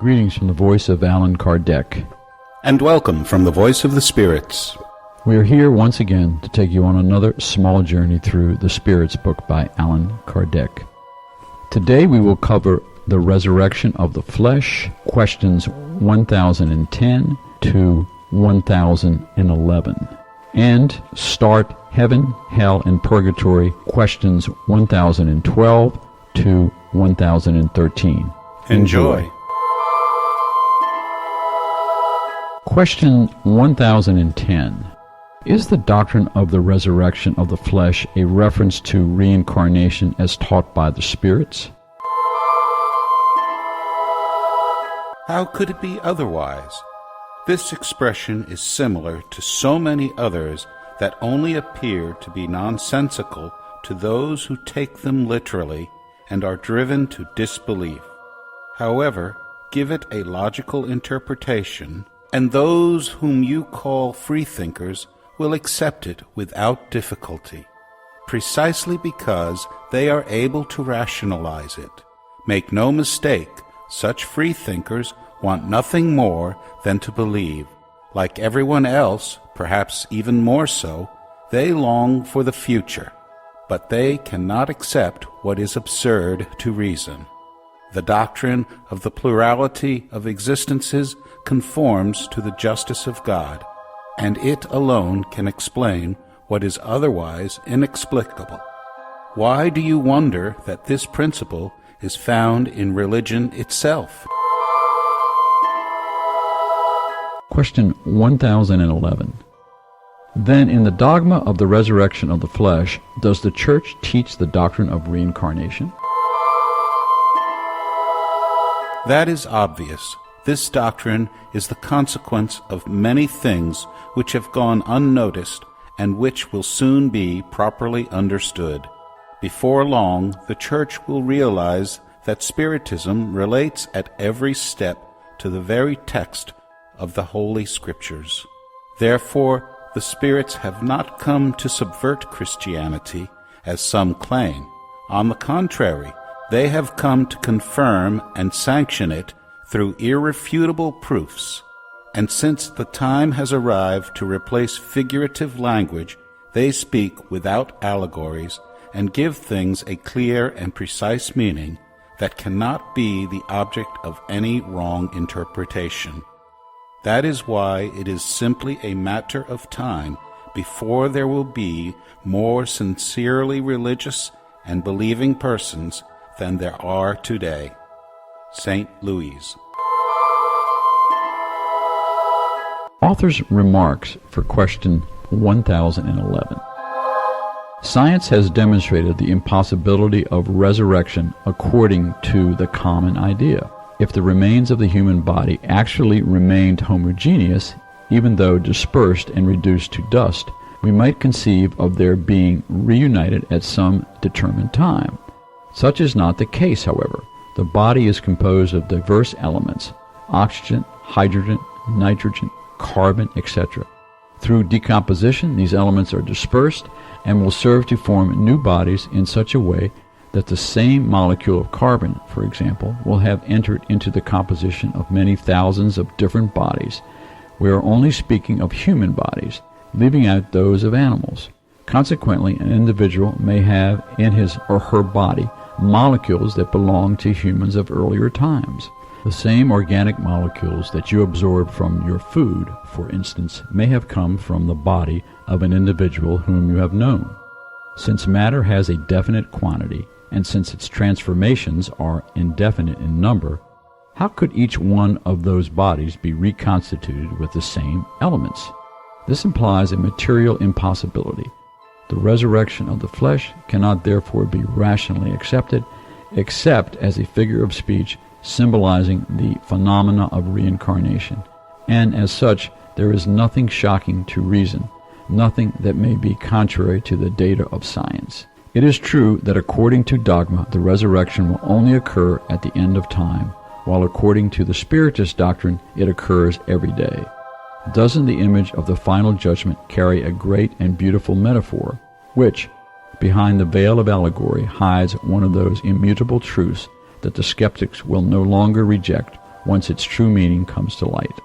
Greetings from the voice of Allan Kardec. And welcome from the voice of the spirits. We are here once again to take you on another small journey through the Spirits book by Allan Kardec. Today we will cover the resurrection of the flesh, questions 1010 to 1011, and start heaven, hell, and purgatory, questions 1012 to 1013. Enjoy. Question 1010. Is the doctrine of the resurrection of the flesh a reference to reincarnation as taught by the spirits? How could it be otherwise? This expression is similar to so many others that only appear to be nonsensical to those who take them literally and are driven to disbelief. However, give it a logical interpretation, and those whom you call freethinkers will accept it without difficulty, precisely because they are able to rationalize it. Make no mistake, such freethinkers want nothing more than to believe. Like everyone else, perhaps even more so, they long for the future, but they cannot accept what is absurd to reason. The doctrine of the plurality of existences conforms to the justice of God, and it alone can explain what is otherwise inexplicable. Why do you wonder that this principle is found in religion itself? Question 1011. Then in the dogma of the resurrection of the flesh, does the Church teach the doctrine of reincarnation? That is obvious. This doctrine is the consequence of many things which have gone unnoticed and which will soon be properly understood. Before long, the Church will realize that Spiritism relates at every step to the very text of the Holy Scriptures. Therefore, the spirits have not come to subvert Christianity, as some claim. On the contrary, they have come to confirm and sanction it through irrefutable proofs. And since the time has arrived to replace figurative language, they speak without allegories and give things a clear and precise meaning that cannot be the object of any wrong interpretation. That is why it is simply a matter of time before there will be more sincerely religious and believing persons than there are today. St. Louis. Author's remarks for question 1011. Science has demonstrated the impossibility of resurrection according to the common idea. If the remains of the human body actually remained homogeneous, even though dispersed and reduced to dust, we might conceive of their being reunited at some determined time. Such is not the case, however. The body is composed of diverse elements: oxygen, hydrogen, nitrogen, carbon, etc. Through decomposition, these elements are dispersed and will serve to form new bodies in such a way that the same molecule of carbon, for example, will have entered into the composition of many thousands of different bodies. We are only speaking of human bodies, leaving out those of animals. Consequently, an individual may have in his or her body molecules that belong to humans of earlier times. The same organic molecules that you absorb from your food, for instance, may have come from the body of an individual whom you have known. Since matter has a definite quantity, and since its transformations are indefinite in number, how could each one of those bodies be reconstituted with the same elements? This implies a material impossibility. The resurrection of the flesh cannot therefore be rationally accepted, except as a figure of speech symbolizing the phenomena of reincarnation, and as such there is nothing shocking to reason, nothing that may be contrary to the data of science. It is true that according to dogma the resurrection will only occur at the end of time, while according to the Spiritist doctrine it occurs every day. Doesn't the image of the final judgment carry a great and beautiful metaphor, which, behind the veil of allegory, hides one of those immutable truths that the skeptics will no longer reject once its true meaning comes to light.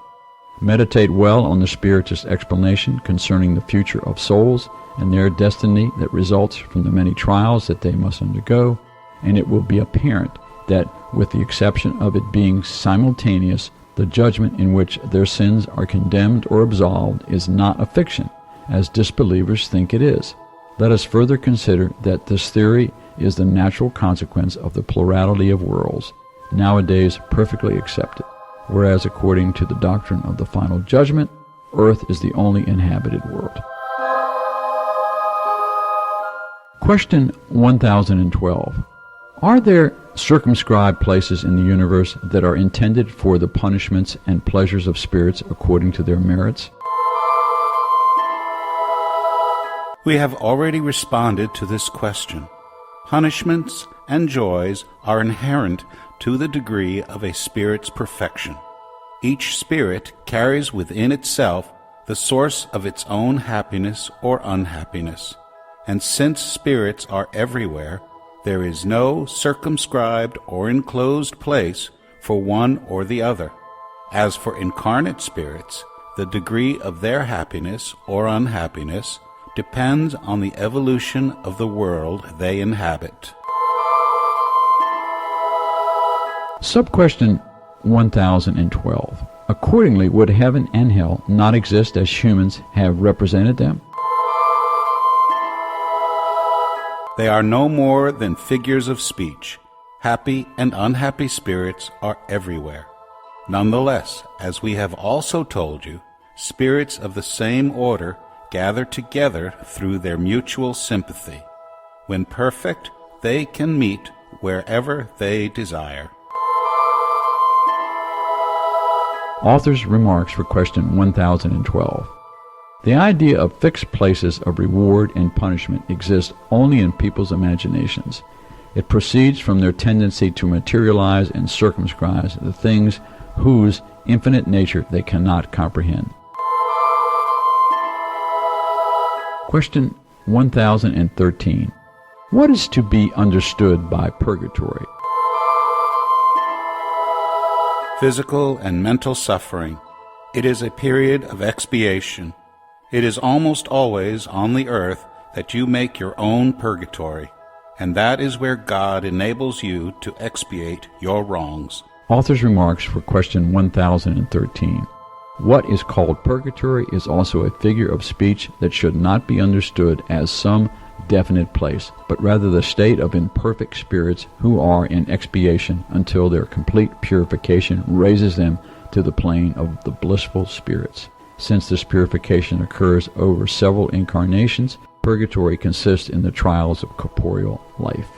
Meditate well on the Spiritist explanation concerning the future of souls and their destiny that results from the many trials that they must undergo, and it will be apparent that, with the exception of it being simultaneous, the judgment in which their sins are condemned or absolved is not a fiction, as disbelievers think it is. Let us further consider that this theory is the natural consequence of the plurality of worlds, nowadays perfectly accepted, whereas according to the doctrine of the final judgment, earth is the only inhabited world. Question 1012. Are there circumscribed places in the universe that are intended for the punishments and pleasures of spirits according to their merits? We have already responded to this question. Punishments and joys are inherent to the degree of a spirit's perfection. Each spirit carries within itself the source of its own happiness or unhappiness, and since spirits are everywhere, there is no circumscribed or enclosed place for one or the other. As for incarnate spirits, the degree of their happiness or unhappiness depends on the evolution of the world they inhabit. Sub-question 1012. Accordingly, would heaven and hell not exist as humans have represented them? They are no more than figures of speech. Happy and unhappy spirits are everywhere. Nonetheless, as we have also told you, spirits of the same order gather together through their mutual sympathy. When perfect, they can meet wherever they desire. Author's remarks for question 1012. The idea of fixed places of reward and punishment exists only in people's imaginations. It proceeds from their tendency to materialize and circumscribe the things whose infinite nature they cannot comprehend. Question 1013. What is to be understood by purgatory? Physical and mental suffering. It is a period of expiation. It is almost always on the earth that you make your own purgatory, and that is where God enables you to expiate your wrongs. Author's remarks for question 1013. What is called purgatory is also a figure of speech that should not be understood as some definite place, but rather the state of imperfect spirits who are in expiation until their complete purification raises them to the plane of the blissful spirits. Since this purification occurs over several incarnations, purgatory consists in the trials of corporeal life.